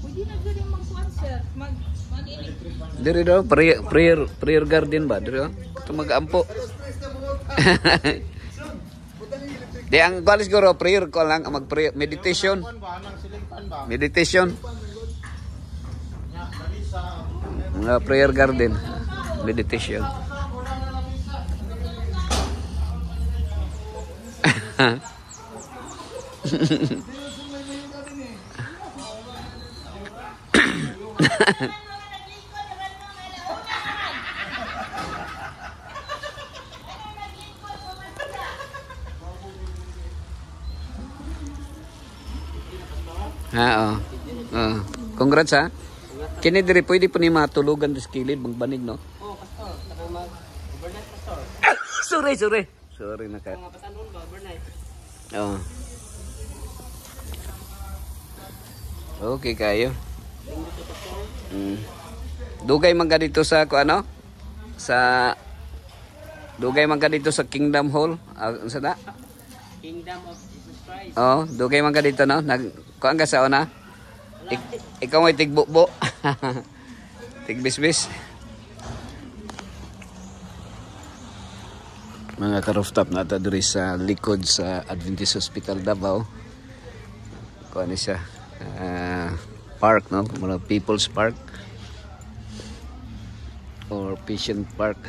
Pwede na galing mag-concert. Diri daw, prayer garden ba? Diri daw, ito mag-ampo. Di ang kuan siguro, prayer ko lang, mag-prayer, meditation. Meditation. Mga prayer garden. Meditation. Congrats ha. Kini diri pwede po ni matulugan sa kilid magbanig no. Oh, pastor, saka mag-overnight pastor. Sorry na ka. Mga pasanon ba overnight? Oo. Okay kayo. Dugay man ka dito sa ano? Dugay man ka dito sa Kingdom Hall. Sa na? Kingdom of Jesus Christ. Oh, dugay man ka dito no. Kuan ka sa una? Ikaw ay tigbubo. Tigbisbis. Mga ka-rooftop na ito diri sa likod sa Adventist Hospital Davao. Kuan siya. Park no, mga People's Park or Patient Park.